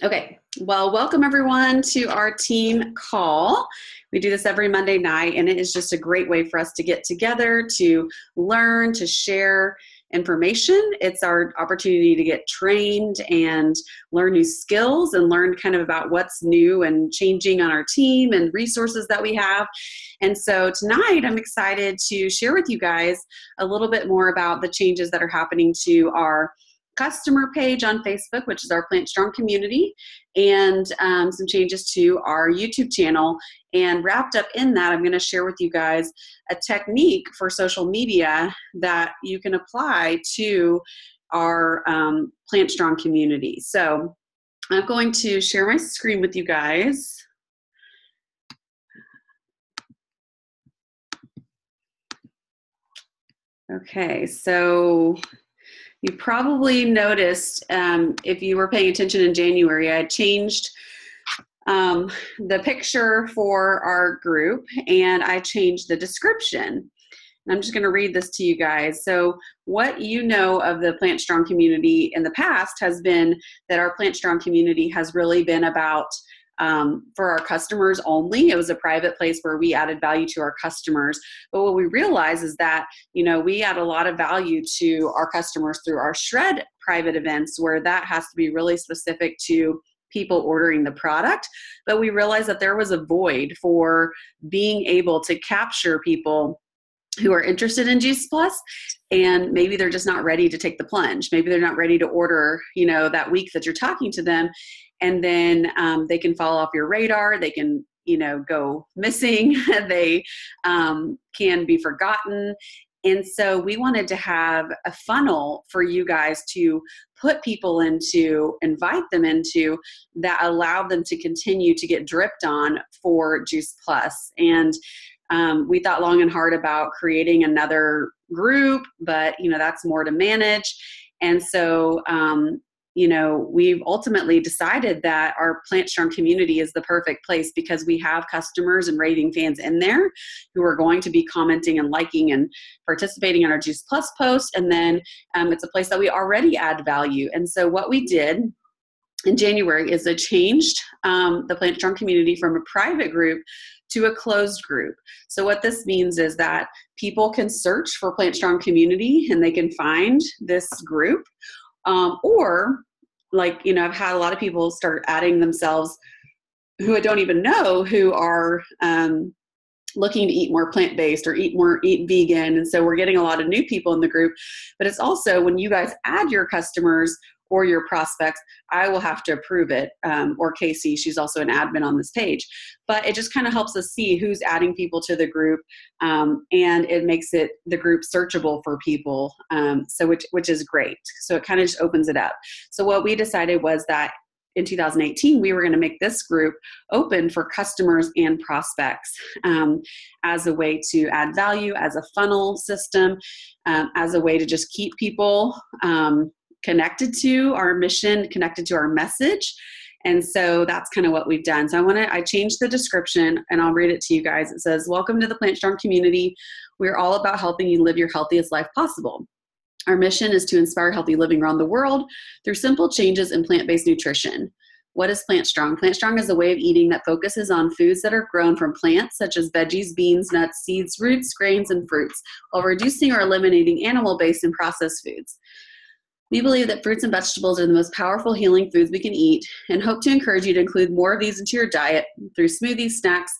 Okay, well, welcome everyone to our team call. We do this every Monday night, and it is just a great way for us to get together, to learn, to share information. It's our opportunity to get trained and learn new skills and learn kind of about what's new and changing on our team and resources that we have. And so tonight, I'm excited to share with you guys a little bit more about the changes that are happening to our customer page on Facebook, which is our PlantStrong community, and some changes to our YouTube channel. And wrapped up in that, I'm going to share with you guys a technique for social media that you can apply to our PlantStrong community. So I'm going to share my screen with you guys. Okay, so you probably noticed, if you were paying attention in January, I changed the picture for our group, and I changed the description. And I'm just going to read this to you guys. So what you know of the PlantStrong community in the past has been that our PlantStrong community has really been about for our customers only. It was a private place where we added value to our customers. But what we realize is that, we add a lot of value to our customers through our Shred private events, where that has to be really specific to people ordering the product. But we realized that there was a void for being able to capture people who are interested in Juice Plus, and maybe they're just not ready to take the plunge. Maybe they're not ready to order, that week that you're talking to them. And then they can fall off your radar. They can, go missing. They can be forgotten. And so we wanted to have a funnel for you guys to put people into, invite them into, that allowed them to continue to get dripped on for Juice Plus. And we thought long and hard about creating another group, but, that's more to manage. And so, we've ultimately decided that our PlantStrong community is the perfect place, because we have customers and raving fans in there who are going to be commenting and liking and participating in our Juice Plus post. And then it's a place that we already add value. And so what we did in January is I changed the PlantStrong community from a private group to a closed group. So what this means is that people can search for PlantStrong community and they can find this group. Or I've had a lot of people start adding themselves who I don't even know, who are looking to eat more plant-based or eat vegan. And so we're getting a lot of new people in the group. But it's also, when you guys add your customers or your prospects, I will have to approve it, or Casey, she's also an admin on this page. But it just kind of helps us see who's adding people to the group, and it makes the group searchable for people, which is great. So it kind of just opens it up. So what we decided was that in 2018, we were going to make this group open for customers and prospects, as a way to add value, as a funnel system, as a way to just keep people connected to our mission, connected to our message. And so that's kind of what we've done. So I changed the description, and I'll read it to you guys. It says, "Welcome to the PlantStrong community. We're all about helping you live your healthiest life possible. Our mission is to inspire healthy living around the world through simple changes in plant-based nutrition." What is PlantStrong? PlantStrong is a way of eating that focuses on foods that are grown from plants, such as veggies, beans, nuts, seeds, roots, grains, and fruits, while reducing or eliminating animal-based and processed foods. We believe that fruits and vegetables are the most powerful healing foods we can eat, and hope to encourage you to include more of these into your diet through smoothies, snacks,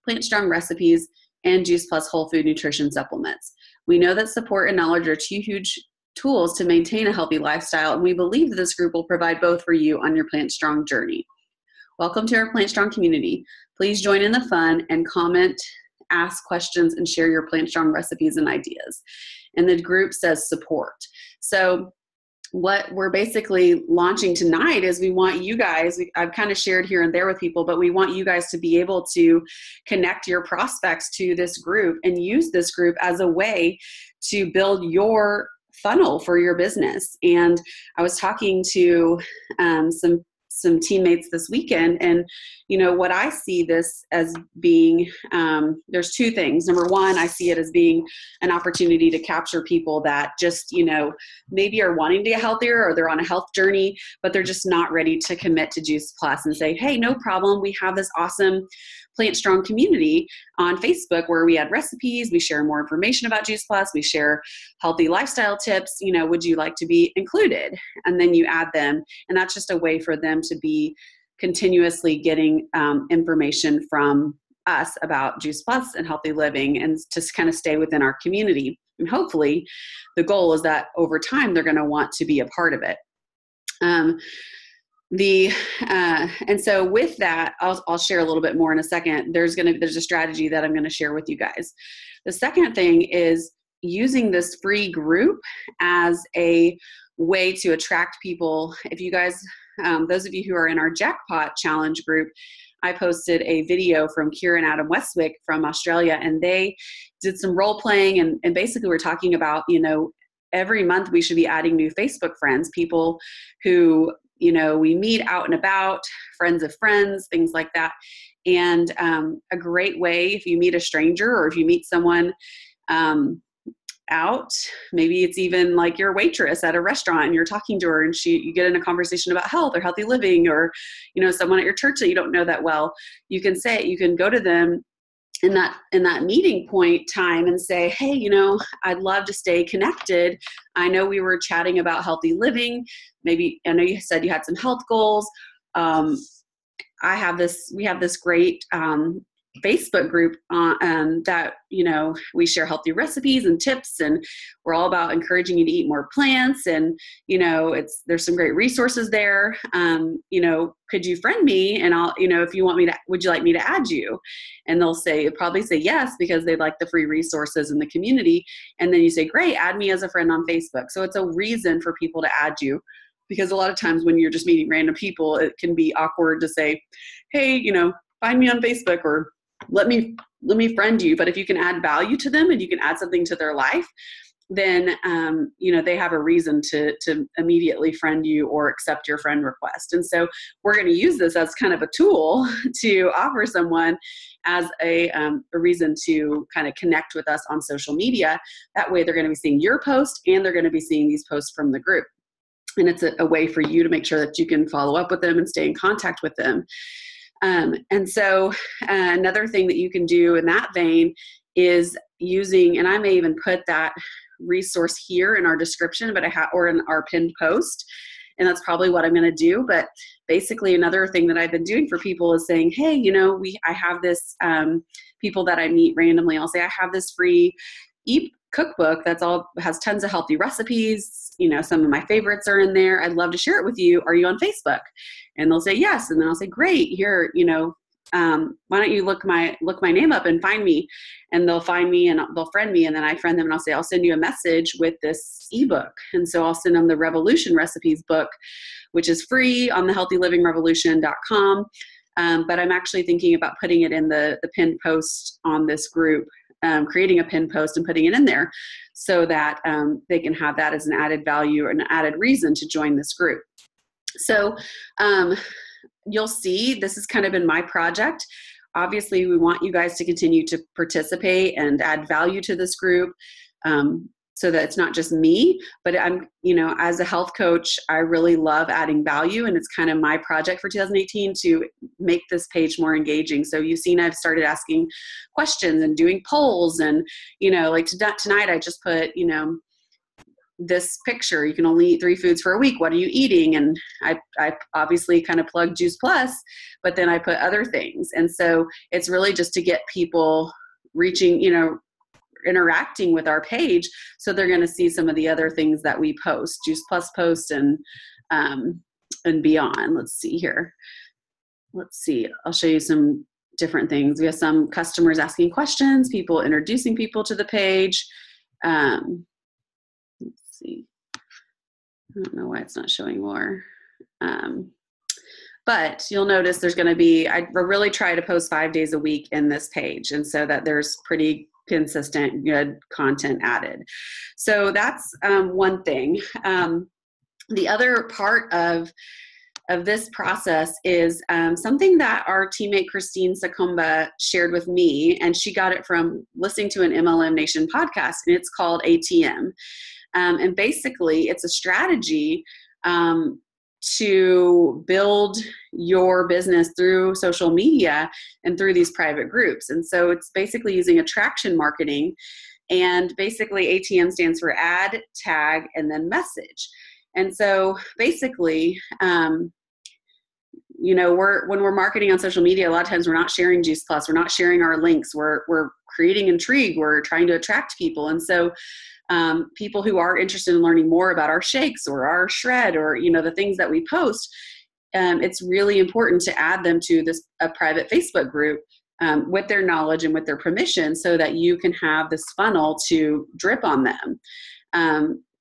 PlantStrong recipes, and Juice Plus whole food nutrition supplements. We know that support and knowledge are two huge tools to maintain a healthy lifestyle, and we believe that this group will provide both for you on your PlantStrong journey. Welcome to our PlantStrong community. Please join in the fun and comment, ask questions, and share your PlantStrong recipes and ideas. And the group says support. So what we're basically launching tonight is we want you guys, I've kind of shared here and there with people, but we want you guys to be able to connect your prospects to this group and use this group as a way to build your funnel for your business. And I was talking to some some teammates this weekend. And, you know, what I see this as being, there's two things. Number one, I see it as being an opportunity to capture people that just, you know, maybe are wanting to get healthier, or they're on a health journey, but they're just not ready to commit to Juice Plus, and say, hey, no problem. We have this awesome PlantStrong community on Facebook where we add recipes, we share more information about Juice Plus, we share healthy lifestyle tips, you know, would you like to be included? And then you add them, and that's just a way for them to be continuously getting information from us about Juice Plus and healthy living, and to kind of stay within our community. And hopefully the goal is that over time they're going to want to be a part of it. And so with that, I'll share a little bit more in a second. There's a strategy that I'm going to share with you guys. The second thing is using this free group as a way to attract people. If you guys, those of you who are in our Jackpot Challenge group, I posted a video from Kira and Adam Westwick from Australia, and they did some role playing, and basically we're talking about, you know, every month we should be adding new Facebook friends, people who, you know, we meet out and about, friends of friends, things like that. And a great way, if you meet a stranger, or if you meet someone out, maybe it's even like your waitress at a restaurant and you're talking to her, and you get in a conversation about health or healthy living, or, you know, someone at your church that you don't know that well, you can go to them in that meeting point time and say, hey, you know, I'd love to stay connected. I know we were chatting about healthy living. Maybe, I know you said you had some health goals. We have this great Facebook group that, you know, we share healthy recipes and tips, and we're all about encouraging you to eat more plants. And, you know, there's some great resources there. You know, could you friend me? And I'll, you know, if you want me to, would you like me to add you? And they'll probably say yes, because they like the free resources in the community. And then you say, great, add me as a friend on Facebook. So it's a reason for people to add you, because a lot of times when you're just meeting random people, it can be awkward to say, hey, you know, find me on Facebook, or let me friend you. But if you can add value to them and you can add something to their life, then, you know, they have a reason to immediately friend you or accept your friend request. And so we're going to use this as kind of a tool to offer someone as a reason to kind of connect with us on social media. That way they're going to be seeing your post, and they're going to be seeing these posts from the group. And it's a way for you to make sure that you can follow up with them and stay in contact with them. And so another thing that you can do in that vein is using, and I may even put that resource here in our description, or in our pinned post. And that's probably what I'm going to do. But basically another thing that I've been doing for people is saying, hey, you know, I have this, people that I meet randomly, I'll say, I have this free cookbook has tons of healthy recipes. You know, some of my favorites are in there. I'd love to share it with you. Are you on Facebook? And they'll say yes. And then I'll say, great, here, you know, why don't you look my name up and find me? And they'll find me and they'll friend me. And then I friend them and I'll say, I'll send you a message with this ebook. And so I'll send them the Revolution Recipes book, which is free on the healthylivingrevolution.com. But I'm actually thinking about putting it in the pinned post on this group, creating a pinned post and putting it in there so that they can have that as an added value or an added reason to join this group. So you'll see this has kind of been my project. Obviously, we want you guys to continue to participate and add value to this group, so that it's not just me, but I'm, you know, as a health coach, I really love adding value, and it's kind of my project for 2018 to make this page more engaging. So you've seen I've started asking questions and doing polls, and, you know, like tonight I just put, you know, this picture, you can only eat 3 foods for a week. What are you eating? And I obviously kind of plug Juice Plus, but then I put other things. And so it's really just to get people reaching, you know, interacting with our page. So they're going to see some of the other things that we post, Juice Plus post and beyond. Let's see here. Let's see. I'll show you some different things. We have some customers asking questions, people introducing people to the page. Let's see. I don't know why it's not showing more. But you'll notice there's going to be, I really try to post 5 days a week in this page, and so that there's pretty consistent, good content added. So that's one thing. The other part of of this process is something that our teammate Christine Sacomba shared with me, and she got it from listening to an MLM Nation podcast, and it's called ATM. And basically, it's a strategy to build your business through social media and through these private groups. And so it's basically using attraction marketing. And basically, ATM stands for add, tag, and then message. And so basically, when we're marketing on social media, a lot of times we're not sharing Juice Plus, we're not sharing our links, we're creating intrigue, we're trying to attract people. And so people who are interested in learning more about our shakes or our shred or, the things that we post, it's really important to add them to a private Facebook group with their knowledge and with their permission, so that you can have this funnel to drip on them.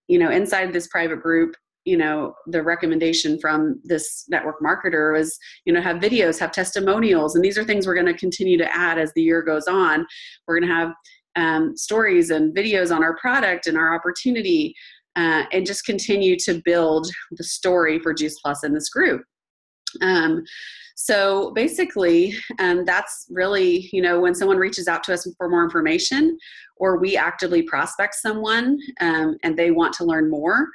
Inside this private group, the recommendation from this network marketer was, have videos, have testimonials. And these are things we're going to continue to add as the year goes on. We're going to have stories and videos on our product and our opportunity, and just continue to build the story for Juice Plus in this group. So basically, that's really, when someone reaches out to us for more information, or we actively prospect someone and they want to learn more,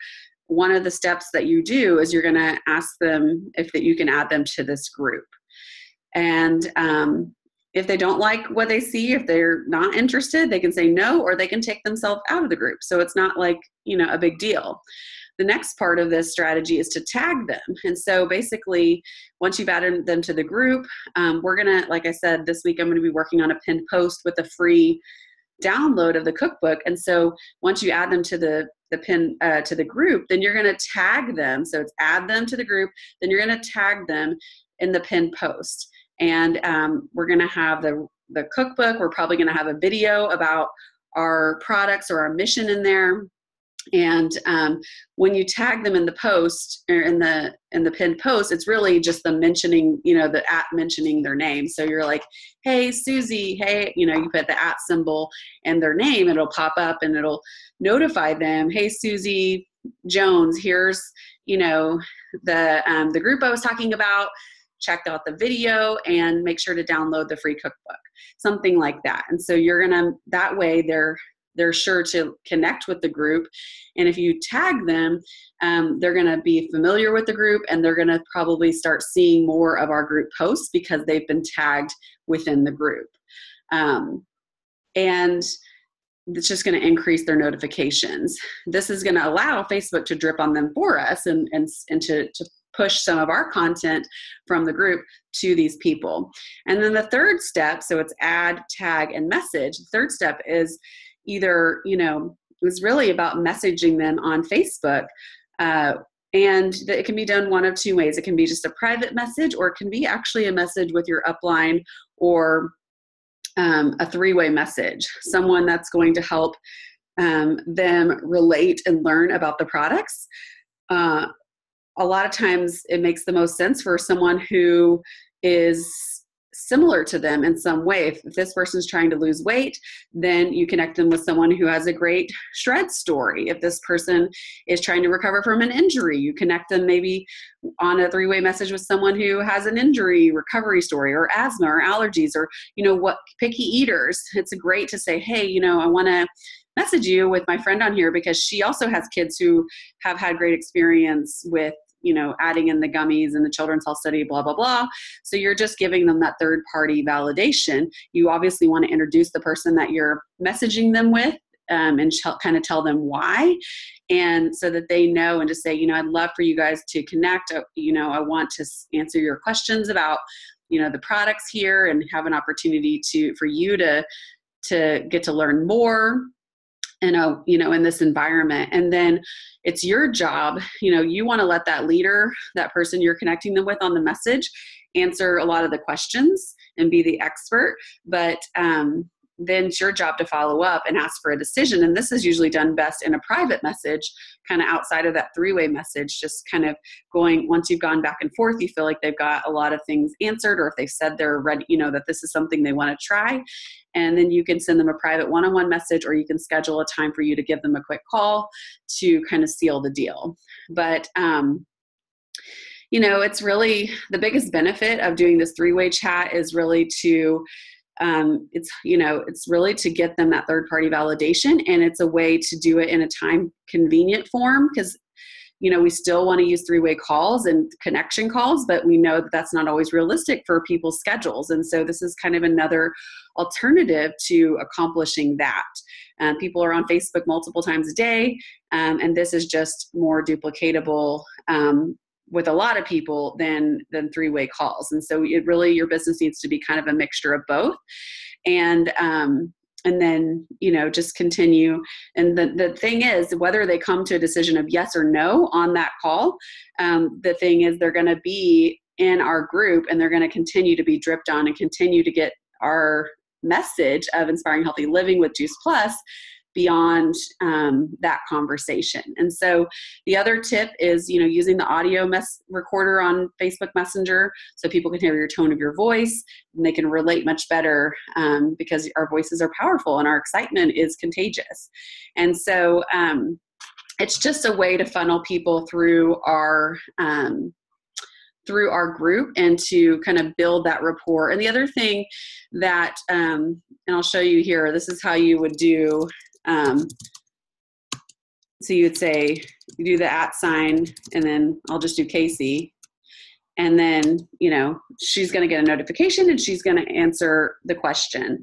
one of the steps that you do is you're going to ask them if that you can add them to this group. And if they don't like what they see, if they're not interested, they can say no, or they can take themselves out of the group. So it's not like, a big deal. The next part of this strategy is to tag them. And so basically, once you've added them to the group, we're going to, like I said, this week I'm going to be working on a pinned post with a free download of the cookbook. And so once you add them to the group, then you're going to tag them. So it's add them to the group, then you're going to tag them in the pinned post. And we're going to have the cookbook. We're probably going to have a video about our products or our mission in there. And when you tag them in the post or in the pinned post, it's really just them mentioning, the at mentioning their name. So you're like, hey, Susie, hey, you put the at symbol and their name, it'll pop up and it'll notify them. Hey, Susie Jones, here's, the group I was talking about. Check out the video and make sure to download the free cookbook, something like that. And so that way they're sure to connect with the group. And if you tag them, they're going to be familiar with the group, and they're going to probably start seeing more of our group posts because they've been tagged within the group. And it's just going to increase their notifications. This is going to allow Facebook to drip on them for us and to push some of our content from the group to these people. And then the third step, so it's add, tag, and message. The third step is either, it's really about messaging them on Facebook. And it can be done one of two ways. It can be just a private message, or it can be actually a message with your upline, or a three-way message, someone that's going to help them relate and learn about the products. A lot of times it makes the most sense for someone who is similar to them in some way. If this person's trying to lose weight, then you connect them with someone who has a great shred story. If this person is trying to recover from an injury, you connect them maybe on a three-way message with someone who has an injury recovery story, or asthma or allergies, or, picky eaters. It's great to say, hey, I want to message you with my friend on here because she also has kids who have had great experience with adding in the gummies and the children's health study, blah, blah, blah. So you're just giving them that third party validation. You obviously want to introduce the person that you're messaging them with, and kind of tell them why. And so that they know, and just say, I'd love for you guys to connect. I want to answer your questions about, the products here, and have an opportunity for you to get to learn more. In this environment. And then it's your job, you want to let that leader, that person you're connecting them with on the message, answer a lot of the questions and be the expert. But then it's your job to follow up and ask for a decision. And this is usually done best in a private message, kind of outside of that three-way message, just kind of going, once you've gone back and forth, you feel like they've got a lot of things answered, or if they've said they're ready, that this is something they want to try. And then you can send them a private one-on-one message, or you can schedule a time for you to give them a quick call to kind of seal the deal. But it's really the biggest benefit of doing this three-way chat is really to it's really to get them that third-party validation, and it's a way to do it in a time convenient form, because we still want to use three-way calls and connection calls, but we know that that's not always realistic for people's schedules. And so this is kind of another alternative to accomplishing that. People are on Facebook multiple times a day, and this is just more duplicatable with a lot of people than three-way calls. And so your business needs to be kind of a mixture of both. And then, just continue. And the thing is, whether they come to a decision of yes or no on that call, the thing is they're going to be in our group, and they're going to continue to be dripped on and continue to get our message of inspiring healthy living with Juice Plus beyond that conversation. And so the other tip is, using the audio recorder on Facebook Messenger, so people can hear your tone of your voice, and they can relate much better because our voices are powerful and our excitement is contagious. And so it's just a way to funnel people through our group and to kind of build that rapport. And the other thing that, and I'll show you here, this is how you would do. So you would say, you do the @ and then I'll just do Casey. And then, she's going to get a notification and she's going to answer the question.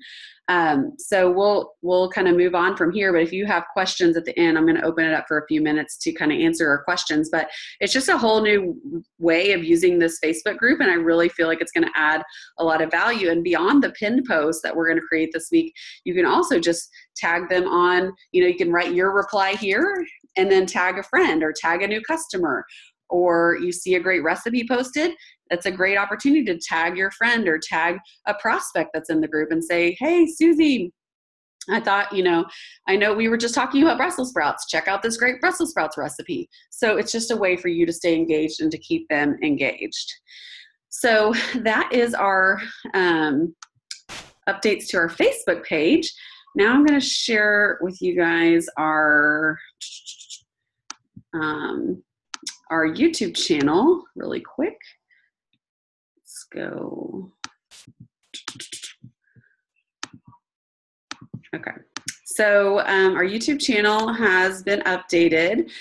So we'll kind of move on from here, but if you have questions at the end, I'm going to open it up for a few minutes to kind of answer our questions. But it's just a whole new way of using this Facebook group, and I really feel like it's going to add a lot of value. And beyond the pinned post that we're going to create this week, you can also just tag them on, you can write your reply here and then tag a friend or tag a new customer, or you see a great recipe posted. That's a great opportunity to tag your friend or tag a prospect that's in the group and say, hey, Susie, I thought, I know we were just talking about Brussels sprouts. Check out this great Brussels sprouts recipe. So it's just a way for you to stay engaged and to keep them engaged. So that is our updates to our Facebook page. Now I'm going to share with you guys our YouTube channel really quick. Go. Okay. So our YouTube channel has been updated.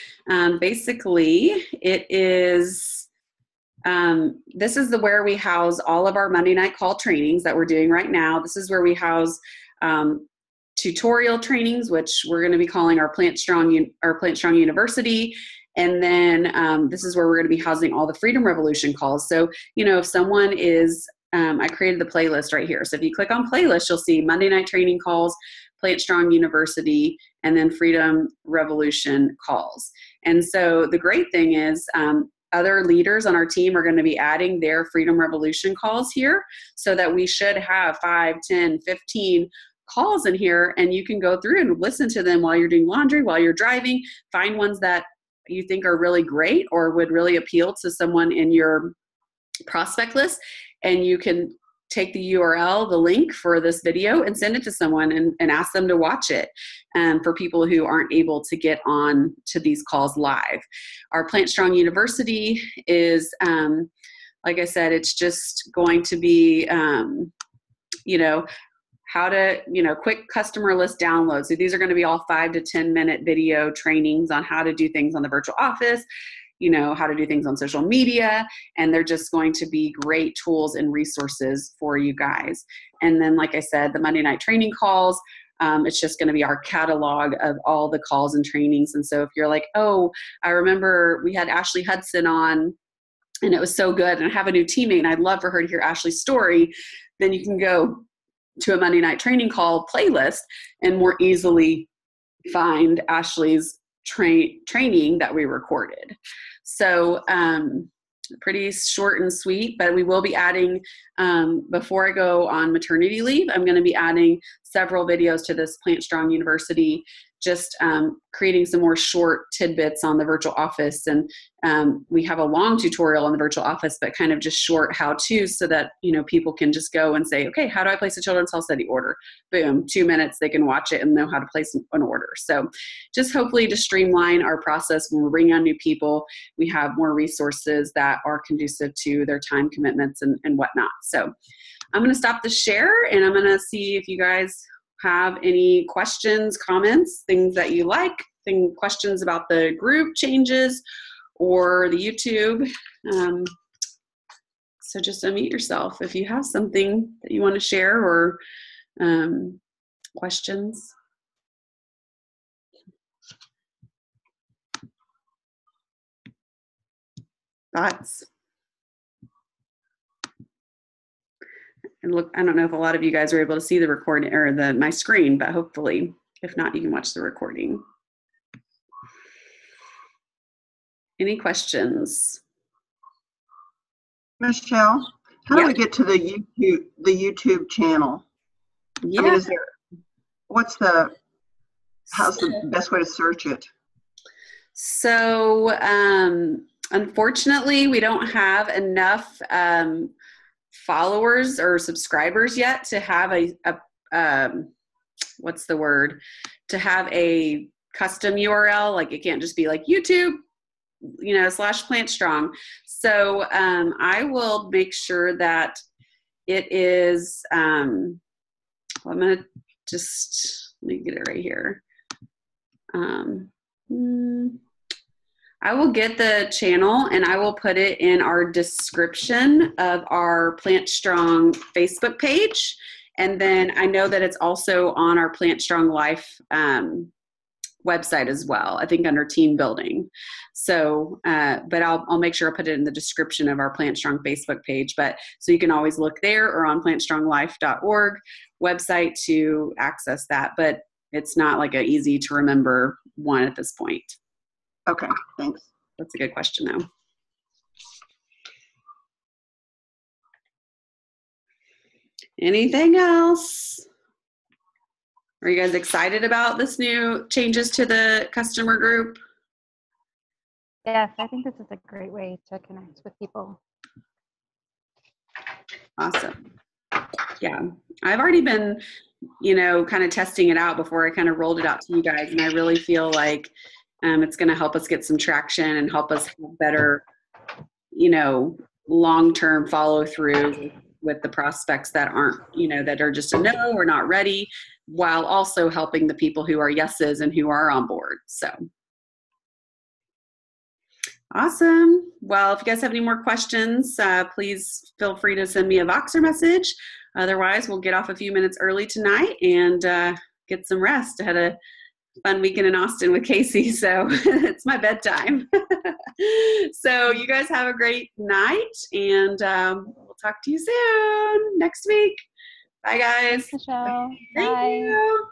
Basically, it is, this is where we house all of our Monday night call trainings that we're doing right now. This is where we house tutorial trainings, which we're going to be calling our PlantStrong University. And then this is where we're going to be housing all the Freedom Revolution calls. So, if someone is, I created the playlist right here. So if you click on playlist, you'll see Monday night training calls, PlantStrong University, and then Freedom Revolution calls. And so the great thing is other leaders on our team are going to be adding their Freedom Revolution calls here, so that we should have 5, 10, 15 calls in here, and you can go through and listen to them while you're doing laundry, while you're driving, find ones that you think are really great or would really appeal to someone in your prospect list, and you can take the URL, the link for this video, and send it to someone and ask them to watch it for people who aren't able to get on to these calls live. Our PlantStrong University is, like I said, it's just going to be, how to, quick customer list downloads. So these are going to be all 5 to 10 minute video trainings on how to do things on the virtual office, how to do things on social media, and they're just going to be great tools and resources for you guys. And then, like I said, the Monday night training calls, it's just going to be our catalog of all the calls and trainings. And so if you're like, oh, I remember we had Ashley Hudson on and it was so good, and I have a new teammate and I'd love for her to hear Ashley's story, then you can go to a Monday night training call playlist and more easily find Ashley's training that we recorded. So pretty short and sweet, but we will be adding, before I go on maternity leave, I'm going to be adding several videos to this PlantStrong University just creating some more short tidbits on the virtual office. And we have a long tutorial on the virtual office, but kind of just short how-tos so that, people can just go and say, okay, how do I place a children's health study order? Boom, 2 minutes, they can watch it and know how to place an order. So just hopefully to streamline our process when we're bringing on new people, we have more resources that are conducive to their time commitments and whatnot. So I'm going to stop the share, and I'm going to see if you guys have any questions, comments, things that you like, questions about the group changes or the YouTube. So just unmute yourself if you have something that you want to share or questions. Thoughts? And look, I don't know if a lot of you guys are able to see the recording or my screen, but hopefully, if not, you can watch the recording. Any questions? Michelle, how do we get to the YouTube channel? Yeah. I mean, how's the best way to search it? So, unfortunately, we don't have enough followers or subscribers yet to have to have a custom URL. Like, it can't just be like YouTube, /PlantStrong. So I will make sure that it is, I'm going to let me get it right here. I will get the channel and I will put it in our description of our PlantStrong Facebook page. And then I know that it's also on our PlantStrong Life website as well, I think under team building. So, but I'll make sure I put it in the description of our PlantStrong Facebook page. But so you can always look there or on plantstronglife.org website to access that. But it's not like an easy to remember one at this point. Okay, thanks. That's a good question, though. Anything else? Are you guys excited about this new changes to the customer group? Yes, I think this is a great way to connect with people. Awesome. Yeah, I've already been, kind of testing it out before I kind of rolled it out to you guys, and I really feel like it's going to help us get some traction and help us have better, long-term follow through with the prospects that aren't, that are just a no or not ready, while also helping the people who are yeses and who are on board. So awesome. Well, if you guys have any more questions, please feel free to send me a Voxer message. Otherwise, we'll get off a few minutes early tonight and get some rest. I had a fun weekend in Austin with Casey, so it's my bedtime. So you guys have a great night, and we'll talk to you soon next week. Bye, guys. Michelle. Thank Bye. you.